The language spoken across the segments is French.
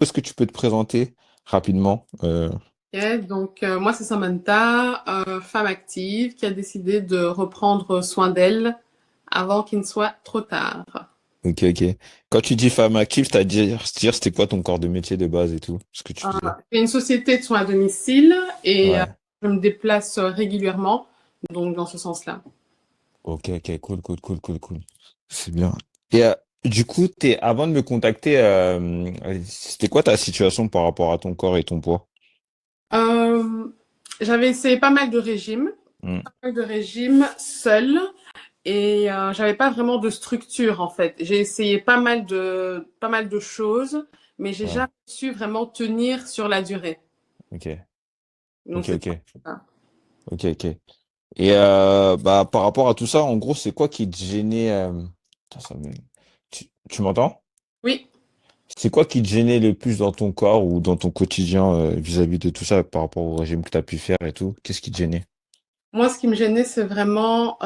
Est-ce que tu peux te présenter rapidement? Ok, donc moi c'est Samantha, femme active qui a décidé de reprendre soin d'elle avant qu'il ne soit trop tard. Ok, ok. Quand tu dis femme active, c'est-à-dire c'était quoi ton corps de métier de base et tout, ce que tu faisais? J'ai une société de soins à domicile et Ouais. je me déplace régulièrement, donc dans ce sens-là. Ok, ok, cool, cool, cool, cool, cool. C'est bien. Et du coup, avant de me contacter, c'était quoi ta situation par rapport à ton corps et ton poids? Euh, J'avais essayé Hmm. pas mal de régimes seule et j'avais pas vraiment de structure en fait. J'ai essayé pas mal de choses, mais j'ai Ouais. jamais su vraiment tenir sur la durée. Ok, Donc ok, c'est ok, ça. ok, ok. Et bah par rapport à tout ça, en gros, c'est quoi qui te gênait putain, tu m'entends? Oui, C'est quoi qui te gênait le plus dans ton corps ou dans ton quotidien vis-à-vis de tout ça par rapport au régime que tu as pu faire et tout? Qu'est-ce qui te gênait? moi, ce qui me gênait, c'est vraiment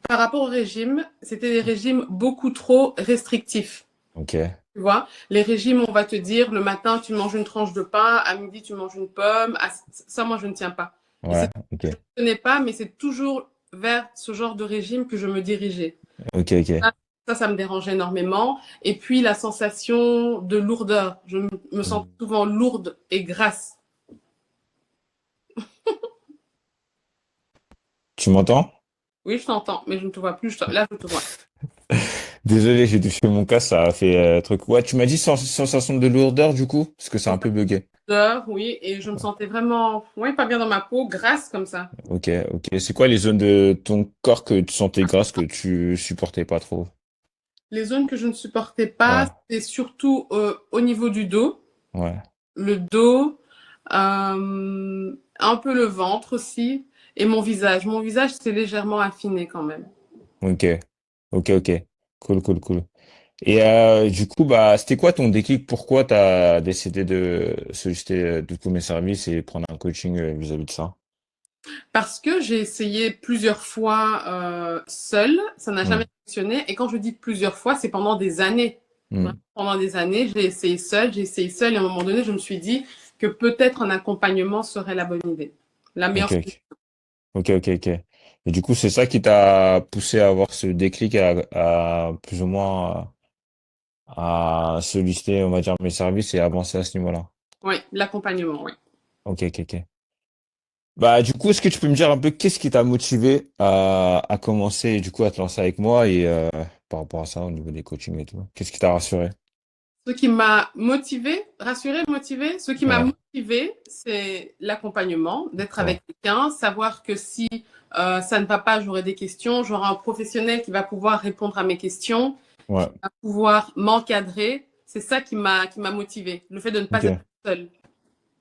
par rapport au régime, c'était des régimes beaucoup trop restrictifs. Ok, Tu vois, les régimes, on va te dire le matin, tu manges une tranche de pain, à midi, tu manges une pomme. Ça, moi, je ne tiens pas. Et ouais, c'est, ok, je ne tenais pas, mais c'est toujours vers ce genre de régime que je me dirigeais. ok, ok. Ça, ça me dérangeait énormément. Et puis, la sensation de lourdeur. Je me sens Hmm. souvent lourde et grasse. Tu m'entends? Oui, je t'entends, mais je ne te vois plus. Là, je te vois. Désolé, j'ai touché mon casque, ça a fait truc. Ouais, tu m'as dit sensation de lourdeur du coup? Parce que c'est un peu bugué. Heures, oui, et je me sentais vraiment, ouais, pas bien dans ma peau, grasse comme ça. Ok, ok. C'est quoi les zones de ton corps que tu sentais grasses que tu supportais pas trop? Les zones que je ne supportais pas, Ouais, c'est surtout au niveau du dos, ouais. le dos, un peu le ventre aussi, et mon visage. Mon visage s'est légèrement affiné quand même. Ok, ok, ok. Cool, cool, cool. Et du coup, bah, c'était quoi ton déclic? Pourquoi tu as décidé de solliciter de tous mes services et prendre un coaching vis-à-vis de ça? Parce que j'ai essayé plusieurs fois seule, ça n'a Hmm, jamais fonctionné, et quand je dis plusieurs fois, c'est pendant des années. Vraiment, hmm. pendant des années, j'ai essayé seule, et à un moment donné, je me suis dit que peut-être un accompagnement serait la bonne idée. La Ok, meilleure. ok, ok, ok, ok. Et du coup, c'est ça qui t'a poussé à avoir ce déclic à plus ou moins à solliciter, on va dire, mes services et avancer à ce niveau-là. Oui, l'accompagnement, oui. Ok, ok, ok. Bah, du coup, est-ce que tu peux me dire un peu qu'est-ce qui t'a motivé à commencer, du coup, à te lancer avec moi et par rapport à ça, au niveau des coachings et tout? Qu'est-ce qui t'a rassuré? Ce qui m'a motivé, rassuré, motivé, ce qui m'a Ouais, motivé, c'est l'accompagnement, d'être ouais, avec quelqu'un, savoir que si ça ne va pas, j'aurai des questions, j'aurai un professionnel qui va pouvoir répondre à mes questions, qui ouais. va pouvoir m'encadrer. C'est ça qui m'a motivé, le fait de ne pas être Ok. seule.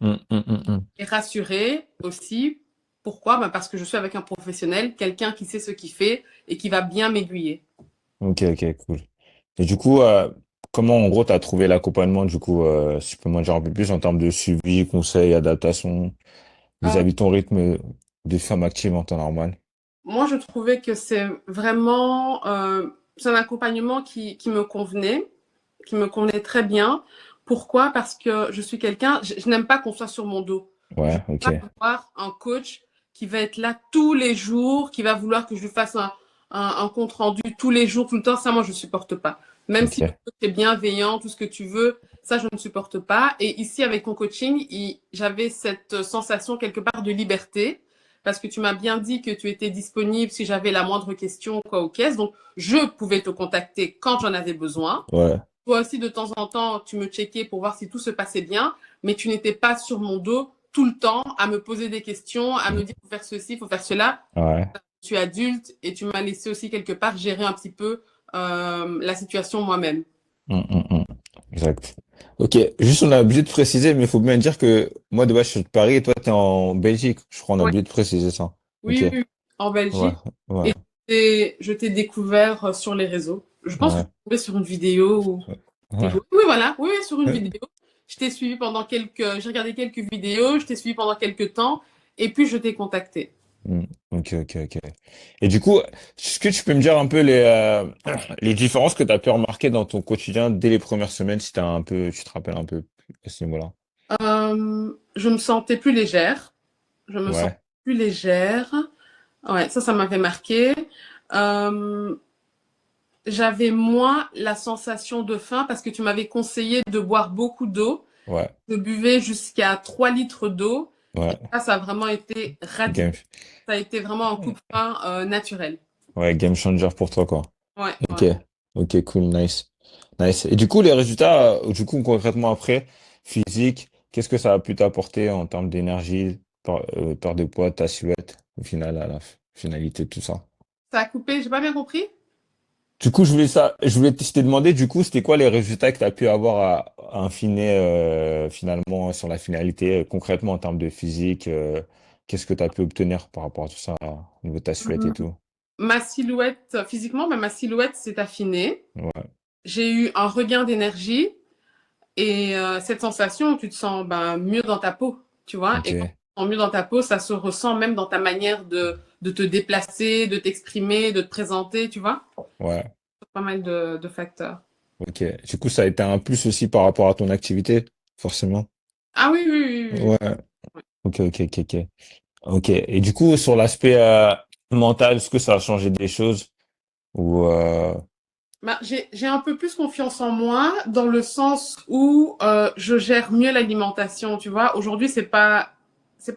Mm. Et rassurée aussi, pourquoi? Ben parce que je suis avec un professionnel, quelqu'un qui sait ce qu'il fait et qui va bien m'aiguiller. Ok, ok, cool. Et du coup, comment en gros t'as trouvé l'accompagnement, du coup, si tu peux m'en dire un peu plus en termes de suivi, conseil, adaptation, Euh, vis-à-vis de ton rythme de femme active en temps normal? Moi, je trouvais que c'est vraiment c'est un accompagnement qui me convenait très bien. Pourquoi? Parce que je suis quelqu'un, je n'aime pas qu'on soit sur mon dos. Je ne Ouais, veux ok, pas avoir un coach qui va être là tous les jours, qui va vouloir que je lui fasse un compte rendu tous les jours, tout le temps. Ça, moi, je ne supporte pas. Même si le ok, coach est bienveillant, tout ce que tu veux, ça, je ne supporte pas. Et ici, avec ton coaching, j'avais cette sensation quelque part de liberté parce que tu m'as bien dit que tu étais disponible si j'avais la moindre question quoi aux caisses. Donc, je pouvais te contacter quand j'en avais besoin. ouais, Toi aussi, de temps en temps, tu me checkais pour voir si tout se passait bien, mais tu n'étais pas sur mon dos tout le temps à me poser des questions, à me dire faut faire ceci, faut faire cela. ouais. Tu es adulte et tu m'as laissé aussi quelque part gérer un petit peu la situation moi-même. Mm. Exact. Ok, juste on a oublié de préciser, mais il faut bien dire que moi de base je suis de Paris et toi t'es en Belgique. Je crois qu'on a Ouais. oublié de préciser ça. Ok, Oui, en ouais, Belgique. ouais, Et je t'ai découvert sur les réseaux. Je pense que je ouais, t'ai trouvé sur une vidéo. Oui, ouais. oui, voilà, oui, oui, sur une vidéo. Je t'ai suivi j'ai regardé quelques vidéos, je t'ai suivi pendant quelques temps, et puis je t'ai contacté. Hmm. Ok, ok, ok. Et du coup, est-ce que tu peux me dire un peu les différences que tu as pu remarquer dans ton quotidien dès les premières semaines, si t'as un peu, tu te rappelles un peu à ce niveau-là? Je me sentais plus légère. Je me sentais Ouais, plus légère. Ouais, ça m'avait marqué. Euh, J'avais moins la sensation de faim parce que tu m'avais conseillé de boire beaucoup d'eau. ouais, Je buvais jusqu'à 3 litres d'eau. Et ouais. ça a vraiment été radical. Game, Ça a été vraiment un coup de frein naturel. ouais, game changer pour toi, quoi. Ouais, Ok, ouais. ok, cool, nice. Nice. Et du coup, les résultats, du coup, concrètement après, physique, qu'est-ce que ça a pu t'apporter en termes d'énergie, perte de poids, ta silhouette, au final, à la finalité de tout ça? Ça a coupé, j'ai pas bien compris. Du coup, je voulais te demander, du coup, c'était quoi les résultats que tu as pu avoir à infiner, finalement, sur la finalité, concrètement, en termes de physique, qu'est-ce que tu as pu obtenir par rapport à tout ça, au niveau de ta silhouette et tout? Ma silhouette, physiquement, ma silhouette s'est affinée. Ouais, J'ai eu un regain d'énergie et cette sensation où tu te sens ben, mieux dans ta peau, tu vois. ok, Et quand tu te sens mieux dans ta peau, ça se ressent même dans ta manière de te déplacer, de t'exprimer, de te présenter, tu vois. ouais, Pas mal de facteurs. ok. Du coup, ça a été un plus aussi par rapport à ton activité, forcément. Ah oui, oui, oui, oui, Ouais, oui. ok, ok, ok, ok. Ok. Et du coup, sur l'aspect mental, est-ce que ça a changé des choses? Ou Ben, j'ai un peu plus confiance en moi dans le sens où je gère mieux l'alimentation, tu vois. Aujourd'hui, c'est pas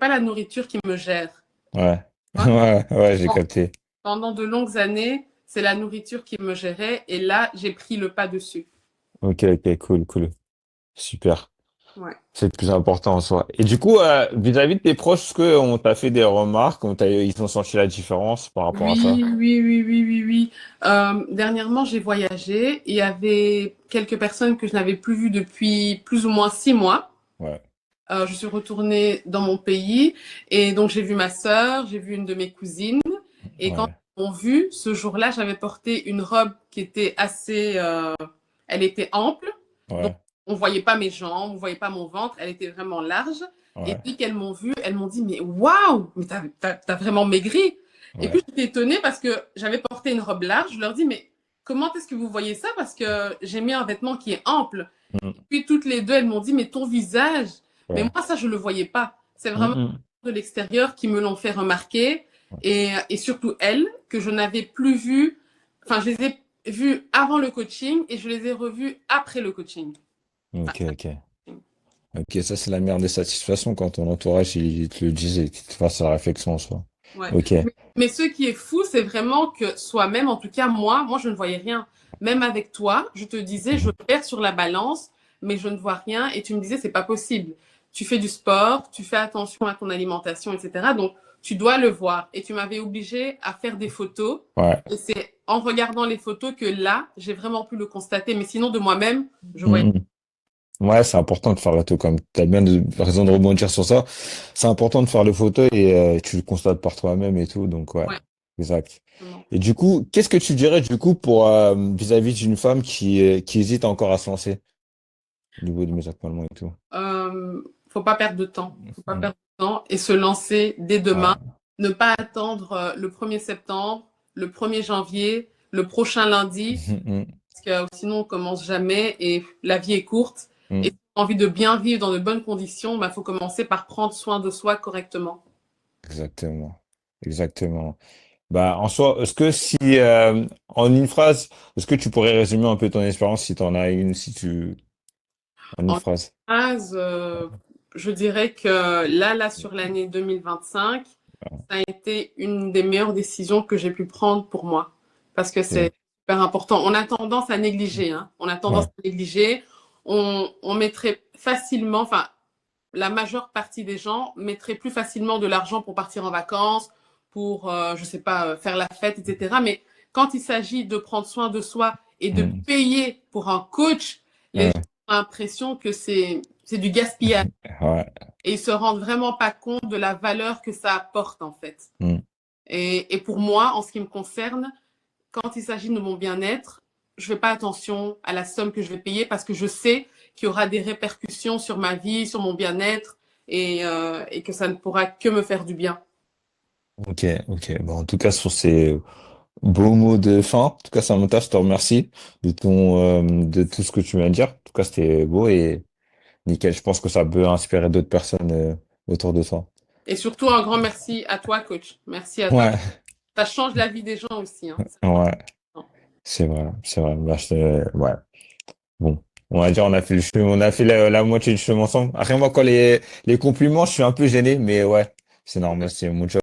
la nourriture qui me gère, ouais, tu vois. ouais, ouais, j'ai capté. Pendant de longues années, c'est la nourriture qui me gérait et là, j'ai pris le pas dessus. Ok, ok, cool, cool. Super. Ouais. C'est le plus important en soi. Et du coup, vis-à-vis de tes proches, est-ce qu'on t'a fait des remarques, ils ont senti la différence par rapport à ça? Oui, oui, oui, oui, oui, oui. Dernièrement, j'ai voyagé. Il y avait quelques personnes que je n'avais plus vues depuis plus ou moins 6 mois. Ouais, Je suis retournée dans mon pays et donc j'ai vu ma sœur, j'ai vu une de mes cousines. Et quand ouais, ils m'ont vue, ce jour-là, j'avais porté une robe qui était assez, elle était ample, donc ouais, on voyait pas mes jambes, on voyait pas mon ventre, elle était vraiment large. Et ouais, dès qu'elles m'ont vue, elles m'ont dit, mais waouh, mais t'as vraiment maigri. Et puis ouais. j'étais étonnée parce que j'avais porté une robe large. Je leur dis, mais comment est-ce que vous voyez ça? Parce que j'ai mis un vêtement qui est ample. Mm, Puis toutes les deux, elles m'ont dit, mais ton visage, mais ouais. moi, ça, je le voyais pas. C'est Mm, vraiment mm. de l'extérieur qui me l'ont fait remarquer. Et surtout elles, que je n'avais plus vues, enfin, je les ai vues avant le coaching et je les ai revues après le coaching. Ok, ok. Ok, ça c'est la meilleure des satisfactions quand ton entourage il te le dise et qu'il te fasse la réflexion en soi. Ouais. Ok. Mais ce qui est fou, c'est vraiment que soi-même, en tout cas moi, je ne voyais rien. Même avec toi, je te disais, je Mhm. perds sur la balance, mais je ne vois rien. Et tu me disais, c'est pas possible. Tu fais du sport, tu fais attention à ton alimentation, etc. Donc, tu dois le voir. Et tu m'avais obligé à faire des photos. Ouais. Et c'est en regardant les photos que là, j'ai vraiment pu le constater. Mais sinon, de moi-même, je voyais. Mm, mm. Ouais, c'est important de faire la photo, comme tu as bien raison de rebondir sur ça. C'est important de faire le photo et tu le constates par toi-même et tout, donc ouais, Ouais, exact. vraiment. Et du coup, qu'est-ce que tu dirais du coup pour vis-à-vis d'une femme qui hésite encore à se lancer au niveau du mésacolement et tout? Faut pas perdre de temps. Faut pas Mm. perdre de temps et se lancer dès demain. Ouais. Ne pas attendre le 1er septembre, le 1er janvier, le prochain lundi, Mm, parce que sinon on commence jamais et la vie est courte. Et si mm. on a envie de bien vivre dans de bonnes conditions, bah, faut commencer par prendre soin de soi correctement. Exactement. Exactement. Bah, en soi, est-ce que si, en une phrase, est-ce que tu pourrais résumer un peu ton expérience si tu en as une, si tu, en une En phrase? phrase, je dirais que là, sur l'année 2025, ça a été une des meilleures décisions que j'ai pu prendre pour moi. Parce que c'est Ok. super important. On a tendance à négliger, hein. On a tendance Ouais. à négliger. On mettrait facilement, enfin, la majeure partie des gens mettraient plus facilement de l'argent pour partir en vacances, pour, je sais pas, faire la fête, etc. Mais quand il s'agit de prendre soin de soi et de Mm. payer pour un coach, les gens Ouais. ont l'impression que c'est du gaspillage. Ouais. Et ils se rendent vraiment pas compte de la valeur que ça apporte, en fait. Mm. Et pour moi, en ce qui me concerne, quand il s'agit de mon bien-être, je ne fais pas attention à la somme que je vais payer parce que je sais qu'il y aura des répercussions sur ma vie, sur mon bien-être et que ça ne pourra que me faire du bien. Ok, ok. Bon, en tout cas, sur ces beaux mots de fin, en tout cas, Samantha, je te remercie de tout ce que tu viens de dire. En tout cas, c'était beau et nickel. Je pense que ça peut inspirer d'autres personnes, autour de toi. Et surtout, un grand merci à toi, coach. Merci à toi. Ouais, Ça change la vie des gens aussi, hein. C'est ouais, important. c'est vrai, c'est vrai. Bah, ouais. Bon, on va dire, on a fait le chemin, on a fait la moitié du chemin ensemble. Après, moi, quand les compliments, je suis un peu gêné, mais ouais, c'est normal, c'est mon job.